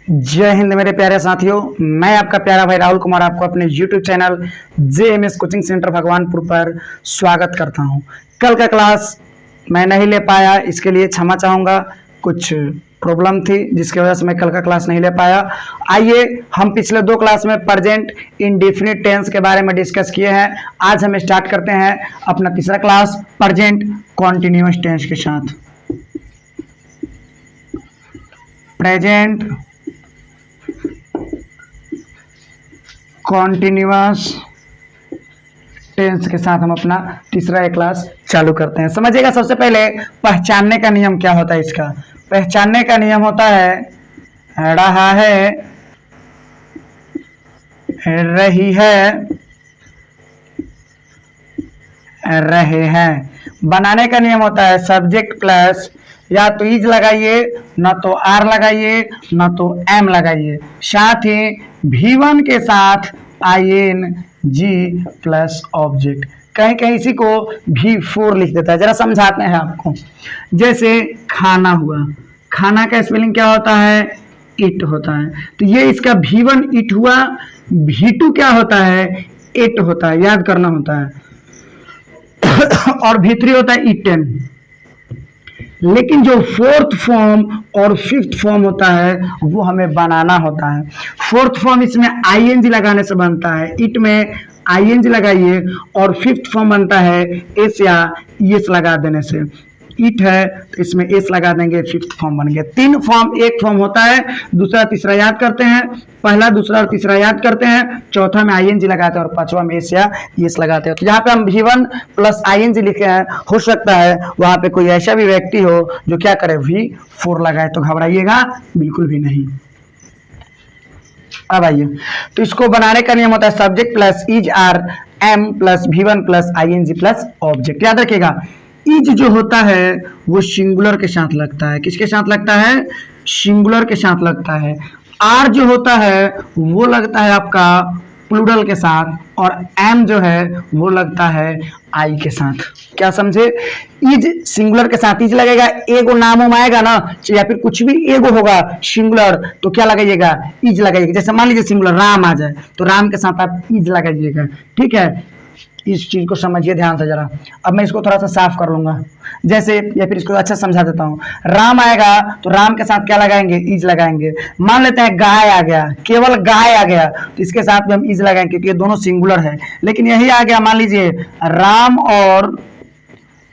जय हिंद मेरे प्यारे साथियों, मैं आपका प्यारा भाई राहुल कुमार आपको अपने YouTube channel JMS coaching centre Bhagwanpur पर स्वागत करता हूं। कल का क्लास मैं नहीं ले पाया, इसके लिए क्षमा चाहूँगा। कुछ प्रॉब्लम थी जिसकी वजह से मैं कल का क्लास नहीं ले पाया। आइए हम पिछले दो क्लास में प्रेजेंट इंडेफिनिट टेंस के बारे में डिस्कस किए हैं। आज हम स्टार्ट करते हैं अपना तीसरा क्लास प्रेजेंट कॉन्टिन्यूअस टेंस के साथ। प्रेजेंट कॉन्टिन्यूअस टेंस के साथ हम अपना तीसरा क्लास चालू करते हैं। समझिएगा, सबसे पहले पहचानने का नियम क्या होता है। इसका पहचानने का नियम होता है रहा है, रही है, रहे हैं। बनाने का नियम होता है सब्जेक्ट प्लस या तो इज लगाइए, ना तो आर लगाइए, ना तो एम लगाइए। साथ ही V1 के साथ ING प्लस ऑब्जेक्ट। कहीं कहीं इसी को V4 लिख देता है। जरा समझाते हैं आपको। जैसे खाना हुआ, खाना का स्पेलिंग क्या होता है? इट होता है। तो ये इसका V1 इट हुआ, V2 क्या होता है? इट होता है, याद करना होता है। और V3 होता है इटन। लेकिन जो फोर्थ फॉर्म और फिफ्थ फॉर्म होता है वो हमें बनाना होता है। फोर्थ फॉर्म इसमें ING लगाने से बनता है, इट में ING लगाइए, और फिफ्थ फॉर्म बनता है एस या ES लगा देने से। इट है तो इसमें एस लगा देंगे, फिफ्थ फॉर्म बन गया। तीन फॉर्म, एक फॉर्म होता है, दूसरा तीसरा याद करते हैं, पहला दूसरा और तीसरा याद करते हैं, चौथा में ING लगाते हैं और पांचवा में एस या ES लगाते हैं। तो जहाँ पे हम V1 प्लस ING लिखे हैं, हो सकता है वहां पे कोई ऐसा भी व्यक्ति हो जो क्या करे, V4 लगाए। तो घबराइएगा बिल्कुल भी नहीं। अब आइए, तो इसको बनाने का नियम होता है subject plus is are am plus V1 plus ING plus object. याद रखिएगा, इज जो होता है वो सिंगुलर के साथ लगता है। किसके साथ लगता है? सिंगुलर के साथ लगता है। आर जो होता है वो लगता है आपका प्लूरल के साथ, और एम जो है वो लगता है आई के साथ। क्या समझे? इज सिंगुलर के साथ इज लगेगा, एगो नाम उम आएगा ना, या फिर कुछ भी एगो होगा सिंगुलर, तो क्या लगाइएगा? इज लगाइएगा। जैसे मान लीजिए सिंगुलर राम आ जाए तो राम के साथ आप इज लगाइएगा। ठीक है, इस चीज को समझिए ध्यान से जरा। अब मैं इसको थोड़ा सा साफ कर लूंगा, जैसे, या फिर इसको अच्छा समझा देता हूँ। राम आएगा तो राम के साथ क्या लगाएंगे? इज लगाएंगे। मान लेते हैं गाय आ गया, केवल गाय आ गया तो इसके साथ भी हम इज लगाएंगे क्योंकि ये दोनों सिंगुलर है। लेकिन यही आ गया, मान लीजिए राम और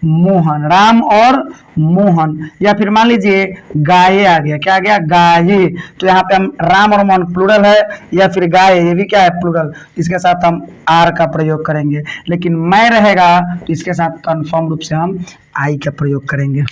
मोहन, राम और मोहन, या फिर मान लीजिए गाये आ गया। क्या आ गया? गाये। तो यहाँ पे हम राम और मोहन प्लूरल है, या फिर गाय, ये भी क्या है? प्लूरल। इसके साथ हम आर का प्रयोग करेंगे। लेकिन मैं रहेगा तो इसके साथ कंफर्म रूप से हम आई का प्रयोग करेंगे।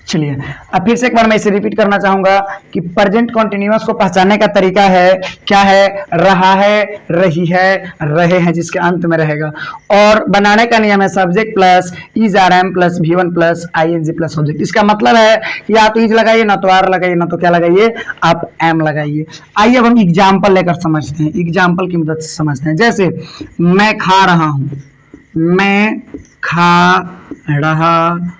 चलिए, अब फिर से एक बार मैं इसे रिपीट करना चाहूंगा कि प्रेजेंट कॉन्टिन्यूअस को पहचानने का तरीका है, क्या है? रहा है, रही है, रहे हैं जिसके अंत में रहेगा। और बनाने का नियम है subject plus is are am plus V1 plus ING plus object. इसका मतलब है कि या तो इज लगाइए, ना तो आर लगाइए, ना तो क्या लगाइए, आप एम लगाइए। आइए अब हम एग्जाम्पल लेकर समझते हैं, एग्जाम्पल की मदद से समझते हैं। जैसे मैं खा रहा हूं, मैं खा रहा हूँ।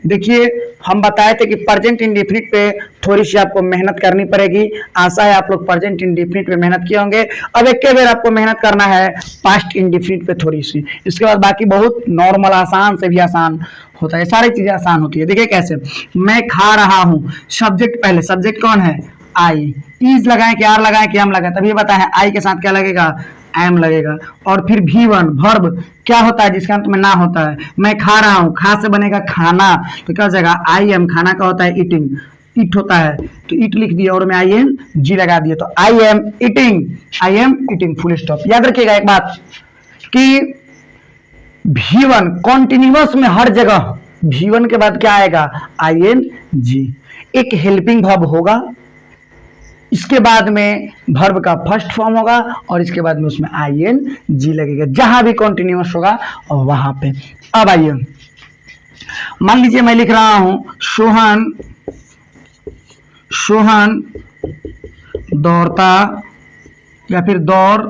देखिए, हम बताए थे कि प्रेजेंट इंडेफिनिट पे थोड़ी सी आपको मेहनत करनी पड़ेगी। आशा है आप लोग प्रेजेंट इंडेफिनिट पे मेहनत किए होंगे। अब एक के बार आपको मेहनत करना है पास्ट इंडेफिनिट पे थोड़ी सी, इसके बाद बाकी बहुत नॉर्मल, आसान से भी आसान होता है, सारी चीजें आसान होती है। देखिए कैसे, मैं खा रहा हूँ, सब्जेक्ट पहले, सब्जेक्ट कौन है? आई। इज लगाए कि आर लगाए कि एम लगाए? तभी बताए आई के साथ क्या लगेगा? एम लगेगा। और फिर V1 वर्ब क्या होता है जिसका अंत में ना होता है? मैं खा रहा हूं, खा से बनेगा खाना, तो क्या हो जाएगा? IM। खाना का होता है ईटिंग, इट होता है तो इट लिख दिया और मैं ING लगा दिया, तो I am eating, full stop. याद रखिएगा एक बात कि V1 कॉन्टिन्यूअस में हर जगह V1 के बाद क्या आएगा? ING। एक हेल्पिंग वर्ब होगा, इसके बाद में वर्ब का फर्स्ट फॉर्म होगा, और इसके बाद में उसमें ING लगेगा जहां भी कॉन्टिन्यूअस होगा और वहां पे। अब आइए, मान लीजिए मैं लिख रहा हूं सोहन दौड़ता, या फिर दौड़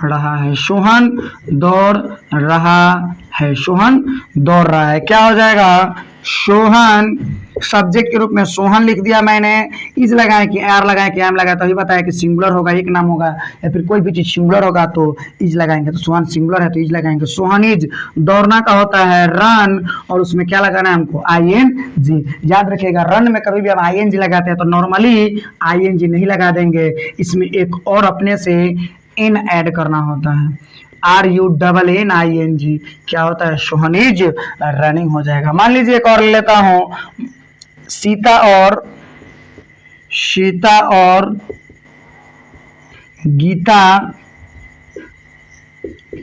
रहा है, सोहन दौड़ रहा है, सोहन दौड़ रहा है। क्या हो जाएगा, सोहन सब्जेक्ट के रूप में सोहन लिख दिया मैंने, इज लगाए कि आर लगाए कि एम लगाए, तो अभी बताया कि सिंगुलर होगा, एक नाम होगा या फिर कोई भी चीज सिंगुलर होगा तो इज लगाएंगे, तो सोहन सिंगुलर है तो इज लगाएंगे। सोहन इज, दौड़ना का होता है रन, और उसमें क्या लगाना है हमको, आई एन जी। याद रखिएगा रन में कभी भी हम आई एन जी लगाते हैं तो नॉर्मली आई एन जी नहीं लगा देंगे, इसमें एक और अपने से एन ऐड करना होता है, RUNNING। क्या होता है, सोहन इज रनिंग हो जाएगा। मान लीजिए एक और ले लेता हूं, सीता और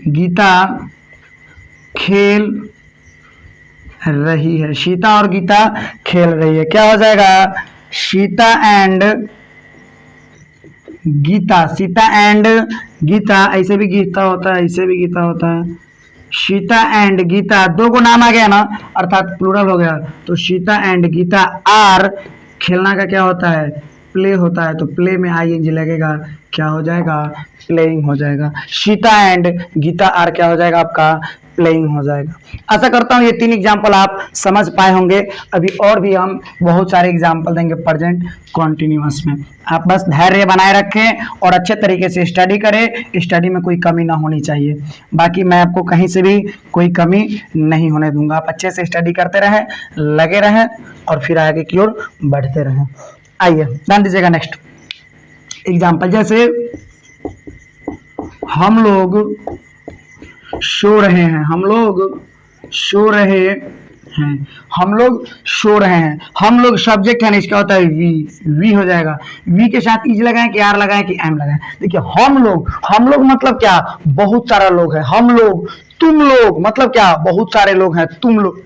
गीता खेल रही है, सीता और गीता खेल रही है। क्या हो जाएगा, सीता एंड गीता, सीता एंड गीता, ऐसे भी गीता होता है, ऐसे भी गीता होता है। सीता एंड गीता, दो को नाम आ गया ना, अर्थात प्लूरल हो गया, तो सीता एंड गीता आर, खेलना का क्या होता है, प्ले होता है, तो प्ले में ING लगेगा, क्या हो जाएगा, प्लेइंग हो जाएगा। सीता एंड गीता आर क्या हो जाएगा आपका, प्लेइंग हो जाएगा। आशा करता हूँ ये 3 एग्जाम्पल आप समझ पाए होंगे। अभी और भी हम बहुत सारे एग्जाम्पल देंगे प्रेजेंट कॉन्टिन्यूअस में। आप बस धैर्य बनाए रखें और अच्छे तरीके से स्टडी करें, स्टडी में कोई कमी ना होनी चाहिए। बाकी मैं आपको कहीं से भी कोई कमी नहीं होने दूंगा। आप अच्छे से स्टडी करते रहें, लगे रहें और फिर आगे की ओर बढ़ते रहें। आइए ध्यान दीजिएगा नेक्स्ट एग्जाम्पल, जैसे हम लोग सो रहे हैं, हम लोग सो रहे हैं, हम लोग सो रहे हैं, हम लोग सब्जेक्ट है ना, इसका होता है वी हो जाएगा। वी के साथ इज लगाएं कि आर लगाएं कि एम लगाएं। देखिए हम लोग मतलब क्या, बहुत सारा लोग है, हम लोग, तुम लोग मतलब क्या, बहुत सारे लोग हैं, तुम लोग,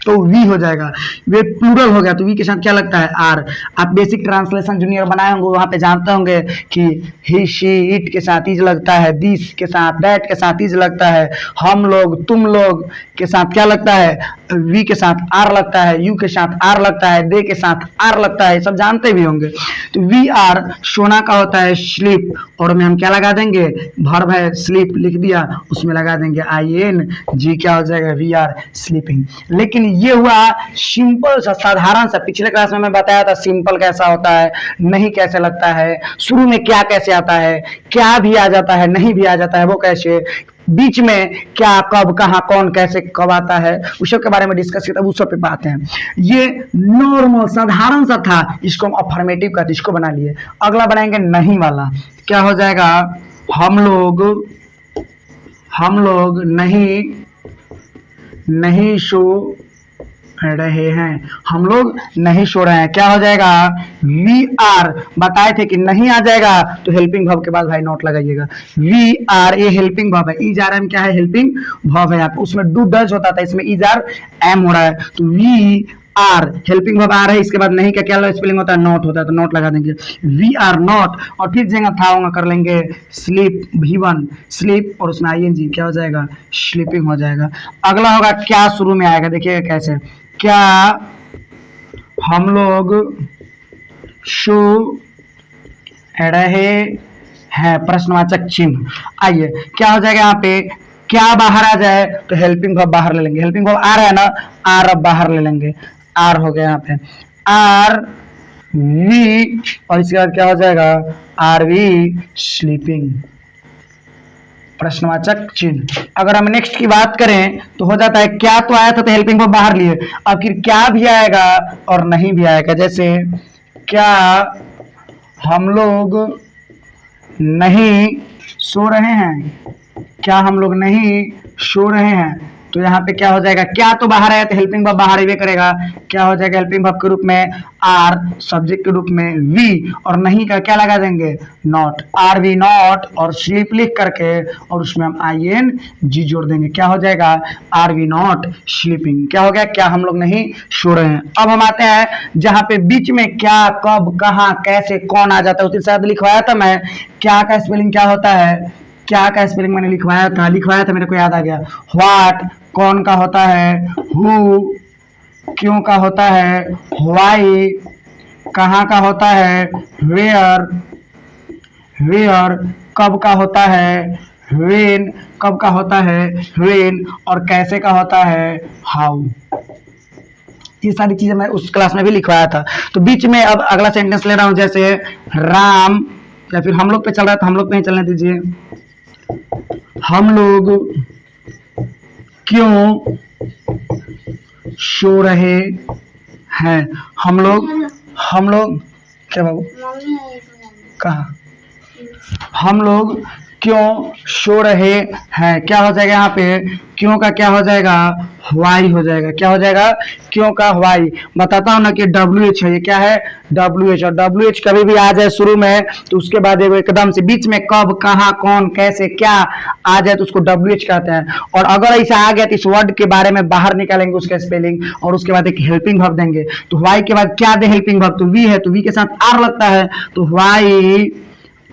तो वी हो जाएगा। वे प्लूरल हो गया तो वी के साथ क्या लगता है, आर। आप बेसिक ट्रांसलेशन जूनियर बनाए होंगे, वहां पे जानते होंगे कि ही शी इट के साथ इज लगता है, दिस के साथ, दैट के साथ इज लगता है, हम लोग, तुम लोग के साथ क्या लगता है, वी के साथ आर लगता है, यू के साथ आर लगता है, दे के साथ आर लगता है, सब जानते भी होंगे। तो वी आर सोना का होता है स्लीप, और में हम क्या लगा देंगे, वर्ब है स्लीप लिख दिया, उसमें लगा देंगे ING, क्या हो जाएगा, वी आर स्लीपिंग। लेकिन ये हुआ सिंपल सा, साधारण सा। पिछले क्लास में मैं बताया था सिंपल कैसा होता है, नहीं कैसे लगता है, शुरू में क्या कैसे आता है, क्या भी आ जाता है, नहीं भी आ जाता है, वो कैसे, बीच में क्या, कब, कहाँ, कौन, कैसे, कब आता है, उस सब के बारे में डिस्कस किया, उस सब पे आते हैं। ये नॉर्मल साधारण सा था, इसको हम अफर्मेटिव कहते, इसको बना लिए। अगला बनाएंगे नहीं वाला, क्या हो जाएगा, हम लोग नहीं सो रहे हैं, हम लोग नहीं सो रहे हैं। क्या हो जाएगा, वी आर, बताए थे कि नहीं आ जाएगा तो हेल्पिंग वर्ब के बाद भाई नोट लगाइएगा, वी आर, ये हेल्पिंग वर्ब है, इज आर एम क्या है, हेल्पिंग वर्ब है। आप उसमें डू डज होता था, इसमें इज आर एम हो रहा है, तो वी आर हेल्पिंग वर्ब आ रहा है, इसके बाद नहीं का क्या स्पेलिंग होता है, नॉट होता है, तो नॉट लगा देंगे, वी आर नॉट, और फिर जगह था होगा कर लेंगे स्लीप, V1 स्लीप, और उसमें ING क्या हो जाएगा, स्लीपिंग हो जाएगा। अगला होगा क्या, शुरू में आएगा, देखिएगा कैसे, क्या हम लोग सो रहे हैं, प्रश्नवाचक चिन्ह। आइए क्या हो जाएगा, यहाँ पे क्या बाहर आ जाए तो हेल्पिंग वर्ब बाहर ले लेंगे, हेल्पिंग वर्ब आर है ना, आर अब बाहर ले लेंगे, आर हो गया यहाँ पे, आर वी, और इसके बाद क्या हो जाएगा, आर वी स्लीपिंग, प्रश्नवाचक चिन्ह। अगर हम नेक्स्ट की बात करें तो हो जाता है क्या, तो आया था तो हेल्पिंग वर्ब बाहर लिए, अब फिर क्या भी आएगा और नहीं भी आएगा, जैसे क्या हम लोग नहीं सो रहे हैं, क्या हम लोग नहीं सो रहे हैं, तो यहाँ पे क्या हो जाएगा, क्या तो बाहर आया तो हेल्पिंग वर्ब बाहर ही करेगा, क्या हो जाएगा, हेल्पिंग वर्ब के रूप में आर, सब्जेक्ट के रूप में वी, और नहीं का क्या लगा देंगे, नॉट, आर वी नॉट, और स्लीप लिख करके और उसमें हम ING जोड़ देंगे, क्या हो जाएगा, आर वी नॉट स्लीपिंग। क्या हो गया, क्या हम लोग नहीं सो रहे हैं। अब हम आते हैं जहाँ पे बीच में क्या, कब, कहाँ, कैसे, कौन आ जाता है, उसी शायद लिखवाया था मैं, क्या का स्पेलिंग क्या होता है, क्या का स्पेलिंग मैंने लिखवाया था, मेरे को याद आ गया, व्हाट, कौन का होता है, हु, क्यों का होता है, व्हाई, कहाँ का होता है, वेयर, कब का होता है व्हेन, कब का होता है व्हेन, और कैसे का होता है हाउ। ये सारी चीजें मैं उस क्लास में भी लिखवाया था। तो बीच में अब अगला सेंटेंस ले रहा हूं, जैसे राम, या फिर हम लोग पे चल रहा है तो हम लोग पे ही चलने दीजिए। हम लोग क्यों सो रहे हैं, हम लोग क्या बाबू कहा, हम लोग क्यों सो रहे हैं, क्या हो जाएगा यहाँ पे, क्यों का क्या हो जाएगा व्हाई हो जाएगा, क्या हो जाएगा क्यों का व्हाई। बताता हूँ ना कि WH है, ये क्या है WH, और WH कभी भी आ जाए शुरू में तो उसके बाद एकदम से बीच में कब कहाँ कौन कैसे क्या आ जाए तो उसको WH कहते हैं। और अगर ऐसा आ गया तो इस वर्ड के बारे में बाहर निकालेंगे उसका स्पेलिंग, और उसके बाद एक हेल्पिंग वर्ब देंगे। तो व्हाई के बाद क्या दे हेल्पिंग वर्ब, तो वी है तो वी के साथ आर लगता है, तो व्हाई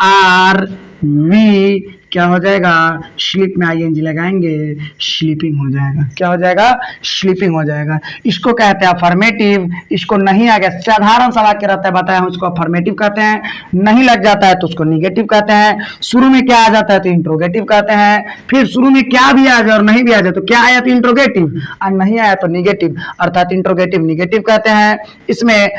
आर वी क्या हो जाएगा, स्लीप में ING लगाएंगे, स्लीपिंग हो जाएगा, क्या हो जाएगा स्लीपिंग हो जाएगा। इसको कहते हैं अफर्मेटिव। इसको नहीं आ गया साधारण सा वाक्य रहता है, बताया हूं, उसको अफर्मेटिव कहते हैं। नहीं लग जाता है तो उसको निगेटिव कहते हैं। शुरू में क्या आ जाता है तो इंट्रोगेटिव कहते हैं। फिर शुरू में क्या भी आ जाए और नहीं भी आ जाए तो क्या आया तो इंट्रोगेटिव, और नहीं आया तो निगेटिव, अर्थात इंट्रोगेटिव निगेटिव कहते हैं। इसमें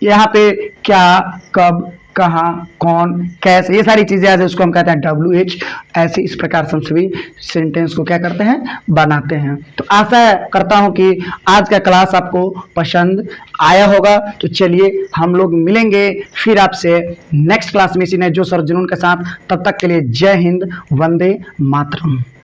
यहाँ पे क्या कब कहाँ कौन कैसे ये सारी चीजें आ जाए उसको हम कहते हैं WH। ऐसे इस प्रकार से हम सभी सेंटेंस को क्या करते हैं बनाते हैं। तो आशा करता हूं कि आज का क्लास आपको पसंद आया होगा। तो चलिए हम लोग मिलेंगे फिर आपसे नेक्स्ट क्लास में इसी नए जोश और जुनून के साथ। तब तक के लिए जय हिंद, वंदे मातरम।